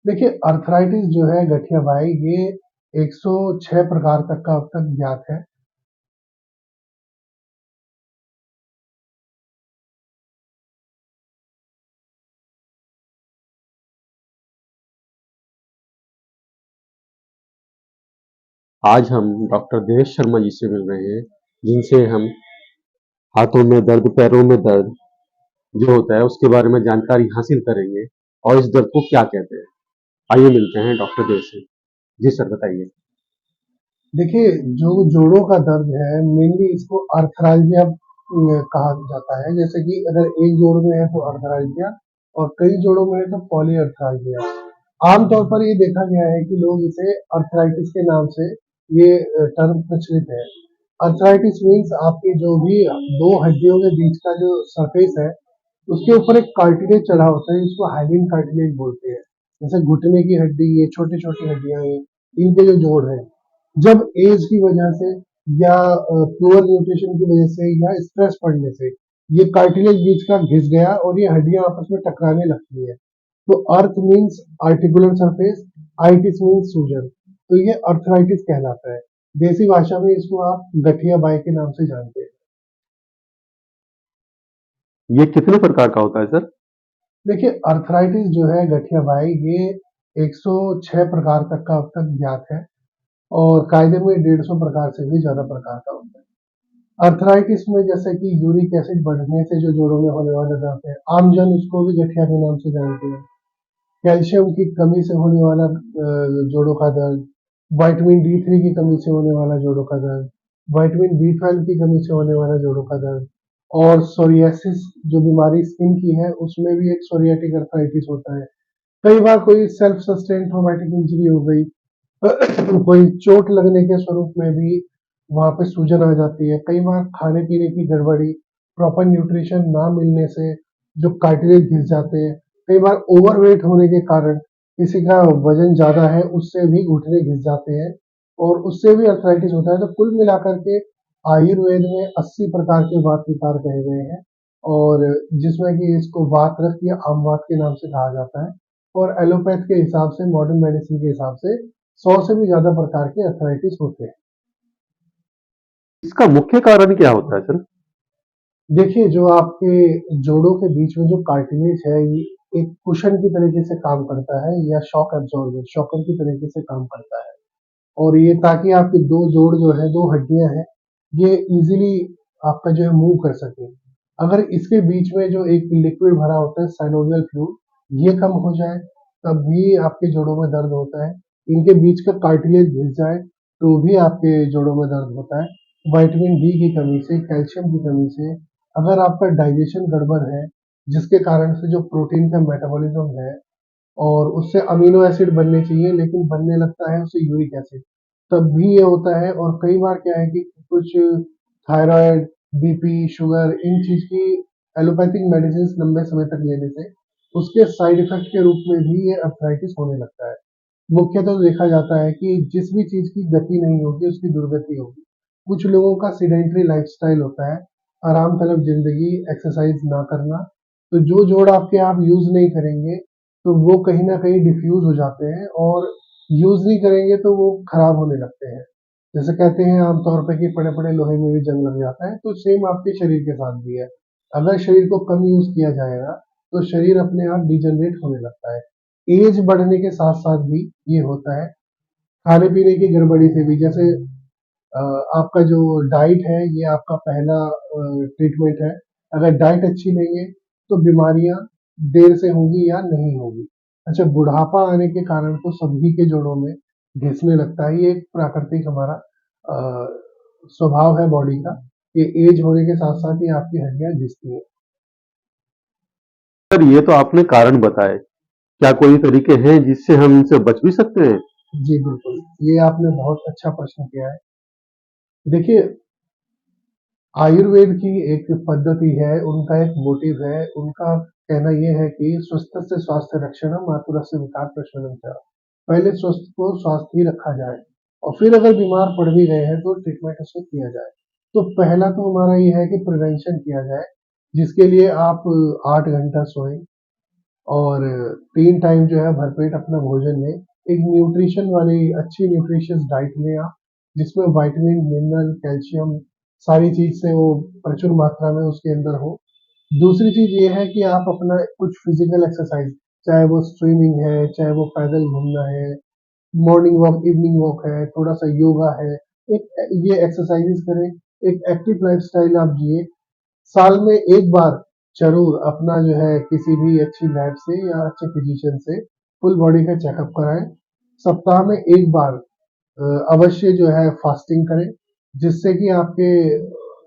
देखिए, अर्थराइटिस जो है गठिया बाई ये 106 प्रकार तक का अब तक ज्ञात है। आज हम डॉक्टर देवेश शर्मा जी से मिल रहे हैं, जिनसे हम हाथों में दर्द, पैरों में दर्द जो होता है उसके बारे में जानकारी हासिल करेंगे और इस दर्द को क्या कहते हैं। आइए मिलते हैं डॉक्टर देव से। जी सर, बताइए। देखिए, जो जोड़ों का दर्द है मेनली इसको अर्थराल्जिया कहा जाता है। जैसे कि अगर एक जोड़ में है तो अर्थराल्जिया और कई जोड़ों में है तो पॉलीअर्थराल्जिया। आमतौर पर ये देखा गया है कि लोग इसे अर्थराइटिस के नाम से ये टर्म प्रचलित है। अर्थराइटिस मीन्स आपकी जो भी दो हड्डियों के बीच का जो सरफेस है उसके ऊपर एक कार्टिलेज चढ़ा होता है, इसको हाइलिन कार्टिलेज बोलते हैं। जैसे घुटने की हड्डी, ये छोटी छोटी हड्डियां हैं, इनके जो जोड़ है, जब एज की वजह से या पुअर न्यूट्रिशन की वजह से या स्ट्रेस पड़ने से ये कार्टिलेज बीच का घिस गया और ये हड्डियां आपस में टकराने लगती है। तो अर्थ means articular surface, itis means सूजन, तो ये अर्थराइटिस कहलाता है। देसी भाषा में इसको आप गठिया बाई के नाम से जानते हैं। ये कितने प्रकार का होता है सर? देखिए, अर्थराइटिस जो है गठिया बाई ये 106 प्रकार तक का अब तक ज्ञात है और कायदे में 150 प्रकार से भी ज्यादा प्रकार का होता है। अर्थराइटिस में जैसे कि यूरिक एसिड बढ़ने से जो जोड़ों में होने वाले दर्द है, आमजन उसको भी गठिया के नाम से जानते हैं। कैल्शियम की कमी से होने वाला जोड़ों का दर्द, विटामिन D3 की कमी से होने वाला जोड़ों का दर्द, विटामिन B12 की कमी से होने वाला जोड़ों का दर्द और सोरियासिस जो बीमारी स्किन की है उसमें भी एक सोरियाटिक अर्थराइटिस होता है। कई बार कोई सेल्फ सस्टेन ट्रॉमेटिक इंजरी हो गई, कोई चोट लगने के स्वरूप में भी वहां पे सूजन आ जाती है। कई बार खाने पीने की गड़बड़ी, प्रॉपर न्यूट्रिशन ना मिलने से जो कार्टिलेज घिस जाते हैं। कई बार ओवरवेट होने के कारण किसी का वजन ज्यादा है उससे भी घुटने घिस जाते हैं और उससे भी अर्थराइटिस होता है। तो कुल मिलाकर के आयुर्वेद में 80 प्रकार के वात विकार कहे गए हैं और जिसमें कि इसको वात रक्त या आम वात के नाम से कहा जाता है और एलोपैथ के हिसाब से, मॉडर्न मेडिसिन के हिसाब से 100 से भी ज्यादा प्रकार के अर्थराइटिस होते हैं। इसका मुख्य कारण क्या होता है सर? देखिए, जो आपके जोड़ों के बीच में जो कार्टिलेज है ये एक कुशन की तरीके से काम करता है या शॉक एब्जॉर्बर, शॉकर की तरीके से काम करता है और ये ताकि आपके दो जोड़ जो है, दो हड्डियां हैं, ये इजीली आपका जो है मूव कर सके। अगर इसके बीच में जो एक लिक्विड भरा होता है साइनोवियल फ्लूइड, ये कम हो जाए तब भी आपके जोड़ों में दर्द होता है। इनके बीच का कार्टिलेज घिस जाए तो भी आपके जोड़ों में दर्द होता है। विटामिन डी की कमी से, कैल्शियम की कमी से, अगर आपका डाइजेशन गड़बड़ है जिसके कारण से जो प्रोटीन का मेटाबॉलिज्म है और उससे अमीनो एसिड बनने चाहिए लेकिन बनने लगता है उससे यूरिक एसिड, तब भी ये होता है। और कई बार क्या है कि कुछ थायराइड, बीपी, शुगर, इन चीज की एलोपैथिक मेडिसिन लंबे समय तक लेने से उसके साइड इफेक्ट के रूप में भी ये अर्थराइटिस होने लगता है। मुख्यतः देखा जाता है कि जिस भी चीज की गति नहीं होगी उसकी दुर्गति होगी। कुछ लोगों का सीडेंटरी लाइफस्टाइल होता है, आराम तलब जिंदगी, एक्सरसाइज ना करना, तो जो जोड़ आपके आप यूज नहीं करेंगे तो वो कहीं ना कहीं डिफ्यूज हो जाते हैं और यूज नहीं करेंगे तो वो खराब होने लगते हैं। जैसे कहते हैं आमतौर पे कि पड़े पड़े लोहे में भी जंग लग जाता है, तो सेम आपके शरीर के साथ भी है। अगर शरीर को कम यूज किया जाएगा तो शरीर अपने आप डिजनरेट होने लगता है। एज बढ़ने के साथ साथ भी ये होता है। खाने पीने की गड़बड़ी से भी, जैसे अ, आपका जो डाइट है ये आपका पहला ट्रीटमेंट है। अगर डाइट अच्छी नहीं है तो बीमारियां देर से होंगी या नहीं होगी। अच्छा, बुढ़ापा आने के कारण तो सभी के जोड़ों में घिसने लगता है, ये एक प्राकृतिक हमारा स्वभाव है बॉडी का। ये एज होने के साथ साथ ही आपकी हड्डियां घिसती है। सर, ये तो आपने कारण बताए। क्या कोई तरीके हैं जिससे हम इनसे बच भी सकते हैं? जी बिल्कुल, ये आपने बहुत अच्छा प्रश्न किया है। देखिए, आयुर्वेद की एक पद्धति है, उनका एक मोटिव है, उनका कहना ये है कि स्वस्थ से स्वास्थ्य रक्षणम आतुरस्य विकार प्रशमनम च। पहले स्वस्थ को स्वास्थ्य ही रखा जाए और फिर अगर बीमार पड़ भी गए हैं तो ट्रीटमेंट उसको किया जाए। तो पहला तो हमारा ये है कि प्रिवेंशन किया जाए, जिसके लिए आप 8 घंटा सोएं, और 3 टाइम जो है भरपेट अपना भोजन लें। एक न्यूट्रिशन वाली अच्छी न्यूट्रिशियस डाइट लें आप, जिसमें विटामिन, मिनरल, कैल्शियम सारी चीज़ से वो प्रचुर मात्रा में उसके अंदर हो। दूसरी चीज़ ये है कि आप अपना कुछ फिज़िकल एक्सरसाइज़, चाहे वो स्विमिंग है, चाहे वो पैदल घूमना है, मॉर्निंग वॉक, इवनिंग वॉक है, थोड़ा-सा योगा है, एक ये एक्सरसाइज़ेज़ करें, एक एक्टिव लाइफ़स्टाइल आप जिए। साल में एक बार ज़रूर अपना जो है किसी भी अच्छी लैब से या अच्छे फिजिशियन से फुल बॉडी का चेकअप कराएँ। सप्ताह में एक बार अवश्य जो है फास्टिंग करें, जिससे कि आपके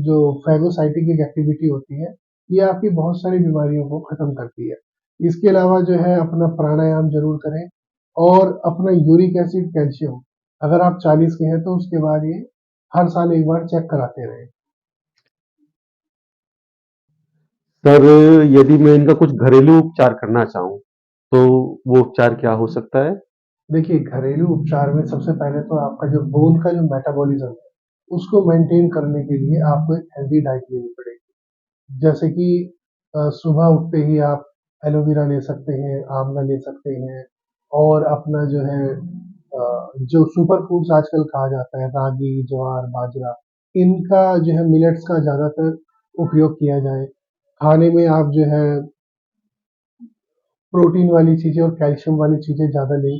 जो फैगोसाइटिक एक्टिविटी होती है, ये आपकी बहुत सारी बीमारियों को खत्म करती है। इसके अलावा जो है अपना प्राणायाम ज़रूर करें और अपना यूरिक एसिड, कैल्शियम अगर आप 40 के हैं तो उसके बाद ये हर साल एक बार चेक कराते रहें। सर, यदि मैं इनका कुछ घरेलू उपचार करना चाहूँ, तो वो उपचार क्या हो सकता है? देखिए, घरेलू उपचार में सबसे पहले तो आपका जो बोन का जो मेटाबॉलिज़्म है, उसको मेंटेन करने के लिए आपको एक हेल्दी डाइट लेनी पड़ेगी। जैसे कि सुबह उठते ही आप एलोवेरा ले सकते हैं, आंवला ले सकते हैं और अपना जो है जो सुपर फूड्स आजकल कहा जाता है, रागी, ज्वार, बाजरा, इनका जो है मिलेट्स का ज़्यादातर उपयोग किया जाए। खाने में आप जो है प्रोटीन वाली चीज़ें और कैल्शियम वाली चीज़ें ज़्यादा लें।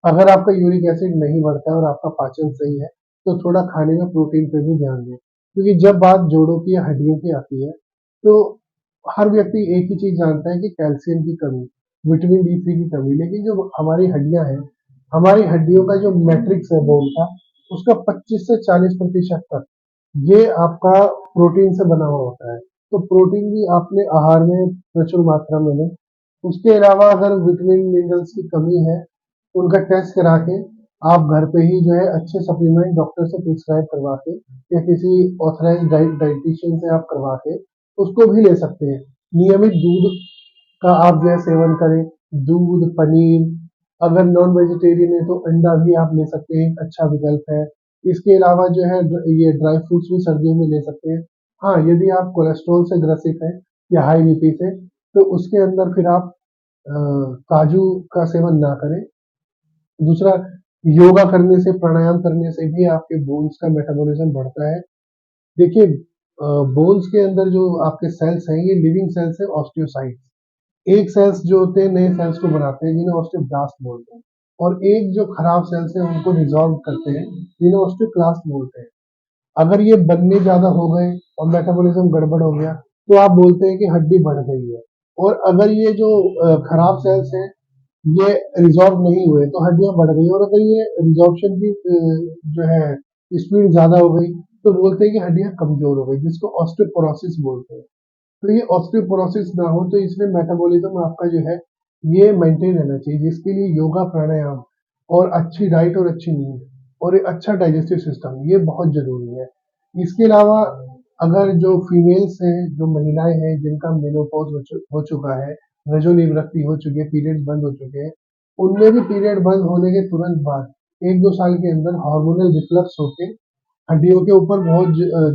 अगर आपका यूरिक एसिड नहीं बढ़ता है और आपका पाचन सही है, तो थोड़ा खाने में प्रोटीन पे भी ध्यान दें। क्योंकि जब बात जोड़ों की या हड्डियों की आती है, तो हर व्यक्ति एक ही चीज़ जानता है कि कैल्शियम की कमी, विटामिन डी3 की कमी, लेकिन जो हमारी हड्डियाँ हैं, हमारी हड्डियों का जो मैट्रिक्स है बोन का, उसका 25 से 40% तक ये आपका प्रोटीन से बना हुआ होता है। तो प्रोटीन भी आपने आहार में प्रचुर मात्रा में लें। उसके अलावा अगर विटामिन मिनरल्स की कमी है, उनका टेस्ट करा के आप घर पे ही जो है अच्छे सप्लीमेंट डॉक्टर से प्रिस्क्राइब करवा के या किसी ऑथराइज्ड डाइटिशियन से आप करवा के उसको भी ले सकते हैं। नियमित दूध का आप जो है सेवन करें, दूध, पनीर, अगर नॉन वेजिटेरियन है तो अंडा भी आप ले सकते हैं, एक अच्छा विकल्प है। इसके अलावा जो है ये ड्राई फ्रूट्स भी सर्दियों में ले सकते हैं। हाँ, यदि आप कोलेस्ट्रॉल से ग्रसित हैं या हाई बीपी से, तो उसके अंदर फिर आप अ, काजू का सेवन ना करें। दूसरा, योगा करने से, प्राणायाम करने से भी आपके बोन्स का मेटाबॉलिज्म बढ़ता है। देखिए, बोन्स के अंदर जो आपके सेल्स हैं, ये लिविंग सेल्स हैं, ऑस्टियोसाइट्स। एक सेल्स जो होते हैं नए सेल्स को बनाते हैं, जिन्हें ऑस्टियोब्लास्ट बोलते हैं, और एक जो खराब सेल्स हैं उनको रिजॉल्व करते हैं, जिन्हें ऑस्टियोक्लास्ट बोलते हैं। अगर ये बनने ज़्यादा हो गए और मेटाबॉलिज्म गड़बड़ हो गया, तो आप बोलते हैं कि हड्डी बढ़ गई है। और अगर ये जो खराब सेल्स हैं, ये रिज़ॉर्ब नहीं हुए तो हड्डियाँ बढ़ गई, और अगर ये रिज़ॉर्प्शन की जो है स्पीड ज़्यादा हो गई, तो बोलते हैं कि हड्डियाँ कमज़ोर हो गई, जिसको ऑस्टियोपोरोसिस बोलते हैं। तो ये ऑस्टियोपोरोसिस ना हो, तो इसमें मेटाबॉलिज्म आपका जो है ये मेंटेन रहना चाहिए, जिसके लिए योगा, प्राणायाम और अच्छी डाइट और अच्छी नींद और एक अच्छा डाइजेस्टिव सिस्टम ये बहुत ज़रूरी है। इसके अलावा अगर जो फीमेल्स हैं, जो महिलाएँ हैं जिनका मेनोपॉज़ हो चुका है, रजोनिवृत्ति हो चुकी है, पीरियड्स बंद हो चुके हैं, उनमें भी पीरियड बंद होने के तुरंत बाद 1-2 साल के अंदर हार्मोनल रिफ्लक्स होके हड्डियों के ऊपर बहुत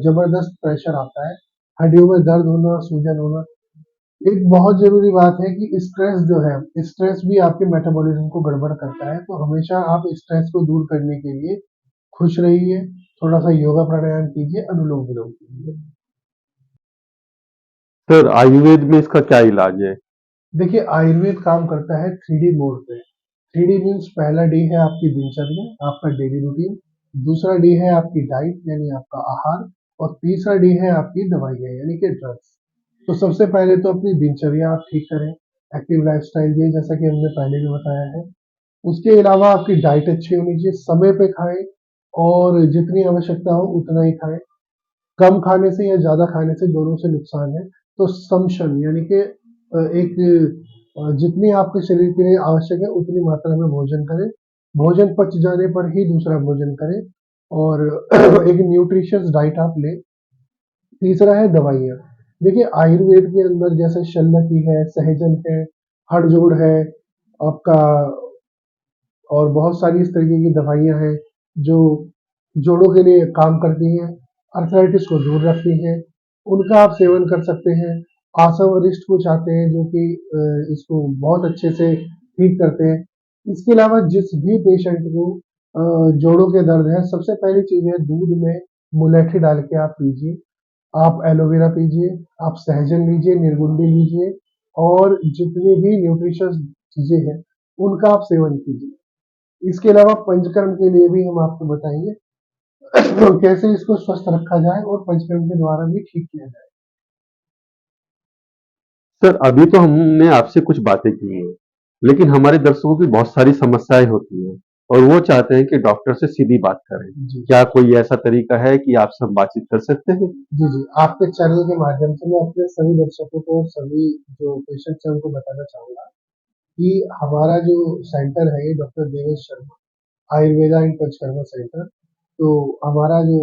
ज़बरदस्त प्रेशर आता है। हड्डियों में दर्द होना, सूजन होना। एक बहुत ज़रूरी बात है कि स्ट्रेस जो है, स्ट्रेस भी आपके मेटाबॉलिज्म को गड़बड़ करता है, तो हमेशा आप स्ट्रेस को दूर करने के लिए खुश रहिए, थोड़ा-सा योगा प्राणायाम कीजिए, अनुलोम-विलोम कीजिए। सर, आयुर्वेद में इसका क्या इलाज है? देखिए, आयुर्वेद काम करता है 3D मोड पे। 3D मीन्स पहला डी है आपकी दिनचर्या, आपका डेली रूटीन, दूसरा डी है आपकी डाइट यानी आपका आहार, और तीसरा डी है आपकी दवाइयाँ यानी कि ड्रग्स। तो सबसे पहले तो अपनी दिनचर्या आप ठीक करें, एक्टिव लाइफ़स्टाइल जिएँ जैसा कि हमने पहले भी बताया है। उसके अलावा आपकी डाइट अच्छी होनी चाहिए, समय पे खाएँ और जितनी आवश्यकता हो उतना ही खाएँ। कम खाने से या ज़्यादा खाने से दोनों से नुकसान है। तो समशन यानी कि एक जितनी आपके शरीर के लिए आवश्यक है उतनी मात्रा में भोजन करें। भोजन पच जाने पर ही दूसरा भोजन करें और एक न्यूट्रिशियस डाइट आप लें। तीसरा है दवाइयाँ। देखिए, आयुर्वेद के अंदर जैसे शल्यकी है, सहजन है, हड़जोड़ है, आपका और बहुत सारी इस तरीके की दवाइयाँ हैं जो जोड़ों के लिए काम करती हैं, अर्थराइटिस को दूर रखती हैं, उनका आप सेवन कर सकते हैं। आशा वरिष्ठ को चाहते हैं जो कि इसको बहुत अच्छे से ठीक करते हैं। इसके अलावा जिस भी पेशेंट को जोड़ों के दर्द है, सबसे पहली चीज़ है दूध में मुलैठी डाल के आप पीजिए। आप एलोवेरा पीजिए, आप सहजन लीजिए, निर्गुंडी लीजिए और जितनी भी न्यूट्रिशियस चीज़ें हैं, उनका आप सेवन कीजिए। इसके अलावा पंचकर्म के लिए भी हम आपको बताएँगे कैसे इसको स्वस्थ रखा जाए और पंचकर्म के द्वारा भी ठीक किया जाए। सर, अभी तो हमने आपसे कुछ बातें की हैं, लेकिन हमारे दर्शकों की बहुत सारी समस्याएँ होती हैं और वो चाहते हैं कि डॉक्टर से सीधी बात करें। जी। क्या कोई ऐसा तरीका है कि आपसे हम बातचीत कर सकते हैं? जी, जी। आपके चैनल के माध्यम से मैं अपने सभी दर्शकों को और सभी जो पेशेंट्स हैं उनको बताना चाहूँगा कि हमारा जो सेंटर है ये doctor Devesh Sharma Ayurveda and panchakarma centre, तो हमारा जो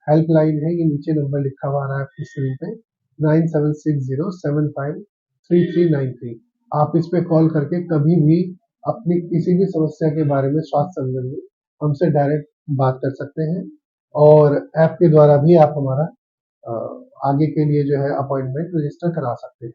हेल्पलाइन है ये नीचे नंबर लिखा हुआ आ रहा है आपकी स्क्रीन पे 9760753393। आप इस पे कॉल करके कभी भी अपनी किसी भी समस्या के बारे में स्वास्थ्य संबंधी हमसे डायरेक्ट बात कर सकते हैं और ऐप के द्वारा भी आप हमारा आगे के लिए जो है अपॉइंटमेंट रजिस्टर करा सकते हैं।